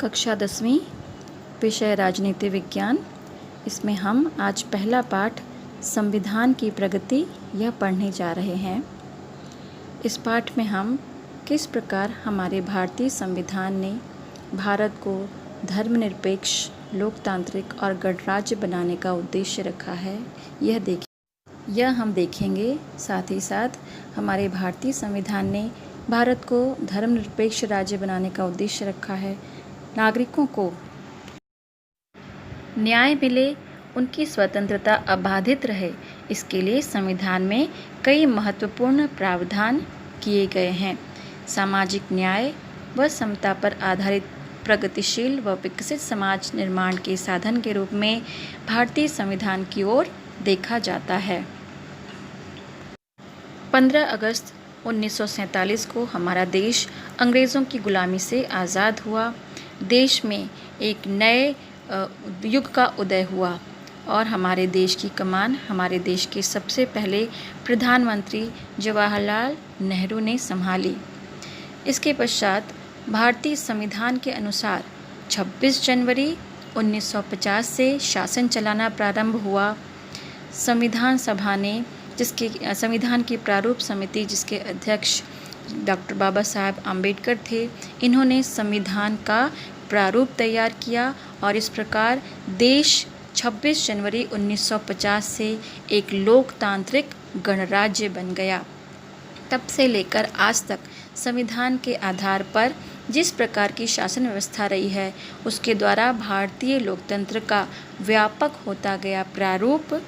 कक्षा 10वीं विषय राजनीति विज्ञान। इसमें हम आज पहला पाठ संविधान की प्रगति यह पढ़ने जा रहे हैं। इस पाठ में हम किस प्रकार हमारे भारतीय संविधान ने भारत को धर्मनिरपेक्ष, लोकतांत्रिक और गणराज्य बनाने का उद्देश्य रखा है यह हम देखेंगे। साथ ही साथ हमारे भारतीय संविधान ने भारत को धर्मनिरपेक्ष राज्य बनाने का उद्देश्य रखा है। नागरिकों को न्याय मिले, उनकी स्वतंत्रता अबाधित रहे, इसके लिए संविधान में कई महत्वपूर्ण प्रावधान किए गए हैं। सामाजिक न्याय व समता पर आधारित प्रगतिशील व विकसित समाज निर्माण के साधन के रूप में भारतीय संविधान की ओर देखा जाता है। 15 अगस्त 1947 को हमारा देश अंग्रेज़ों की गुलामी से आज़ाद हुआ। देश में एक नए युग का उदय हुआ और हमारे देश की कमान हमारे देश के सबसे पहले प्रधानमंत्री जवाहरलाल नेहरू ने संभाली। इसके पश्चात भारतीय संविधान के अनुसार 26 जनवरी 1950 से शासन चलाना प्रारंभ हुआ। संविधान सभा ने संविधान की प्रारूप समिति, जिसके अध्यक्ष डॉक्टर बाबा साहब आम्बेडकर थे, इन्होंने संविधान का प्रारूप तैयार किया और इस प्रकार देश 26 जनवरी 1950 से एक लोकतांत्रिक गणराज्य बन गया। तब से लेकर आज तक संविधान के आधार पर जिस प्रकार की शासन व्यवस्था रही है, उसके द्वारा भारतीय लोकतंत्र का व्यापक होता गया प्रारूप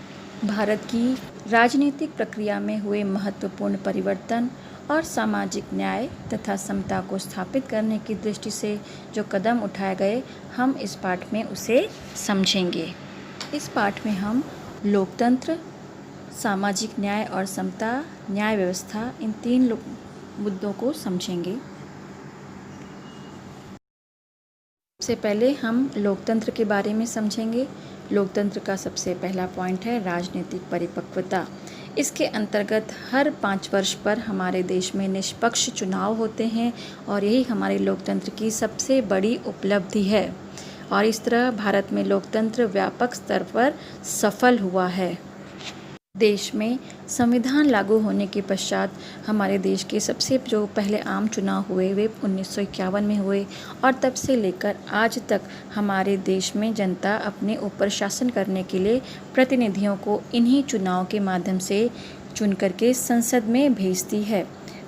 भारत की राजनीतिक प्रक्रिया में हुए महत्वपूर्ण परिवर्तन और सामाजिक न्याय तथा समता को स्थापित करने की दृष्टि से जो कदम उठाए गए, हम इस पाठ में उसे समझेंगे। इस पाठ में हम लोकतंत्र, सामाजिक न्याय और समता, न्याय व्यवस्था, इन तीन मुद्दों को समझेंगे। सबसे पहले हम लोकतंत्र के बारे में समझेंगे। लोकतंत्र का सबसे पहला पॉइंट है राजनीतिक परिपक्वता। इसके अंतर्गत हर 5 वर्ष पर हमारे देश में निष्पक्ष चुनाव होते हैं और यही हमारे लोकतंत्र की सबसे बड़ी उपलब्धि है और इस तरह भारत में लोकतंत्र व्यापक स्तर पर सफल हुआ है। देश में संविधान लागू होने के पश्चात हमारे देश के सबसे जो पहले आम चुनाव हुए वे 1951 में हुए और तब से लेकर आज तक हमारे देश में जनता अपने ऊपर शासन करने के लिए प्रतिनिधियों को इन्हीं चुनाव के माध्यम से चुन करके संसद में भेजती है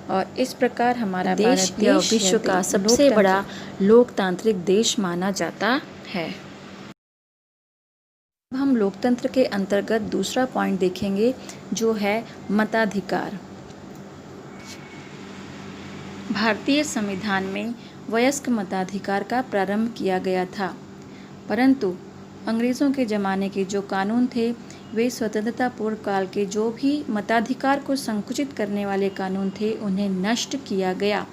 और इस प्रकार हमारा देश विश्व का सबसे बड़ा लोकतांत्रिक देश माना जाता है। अब हम लोकतंत्र के अंतर्गत दूसरा पॉइंट देखेंगे, जो है मताधिकार। भारतीय संविधान में वयस्क मताधिकार का प्रारंभ किया गया था, परंतु अंग्रेज़ों के ज़माने के जो कानून थे वे स्वतंत्रता पूर्व काल के जो भी मताधिकार को संकुचित करने वाले कानून थे उन्हें नष्ट किया गया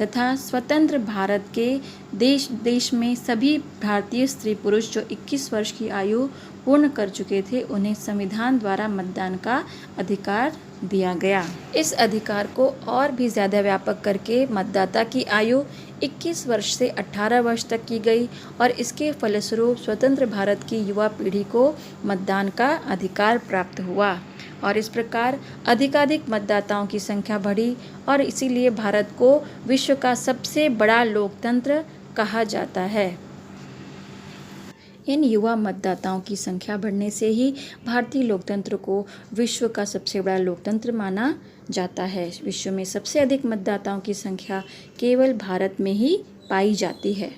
तथा स्वतंत्र भारत के देश में सभी भारतीय स्त्री पुरुष जो 21 वर्ष की आयु पूर्ण कर चुके थे उन्हें संविधान द्वारा मतदान का अधिकार दिया गया। इस अधिकार को और भी ज़्यादा व्यापक करके मतदाता की आयु 21 वर्ष से 18 वर्ष तक की गई और इसके फलस्वरूप स्वतंत्र भारत की युवा पीढ़ी को मतदान का अधिकार प्राप्त हुआ और इस प्रकार अधिकाधिक मतदाताओं की संख्या बढ़ी और इसीलिए भारत को विश्व का सबसे बड़ा लोकतंत्र कहा जाता है। इन युवा मतदाताओं की संख्या बढ़ने से ही भारतीय लोकतंत्र को विश्व का सबसे बड़ा लोकतंत्र माना जाता है। विश्व में सबसे अधिक मतदाताओं की संख्या केवल भारत में ही पाई जाती है।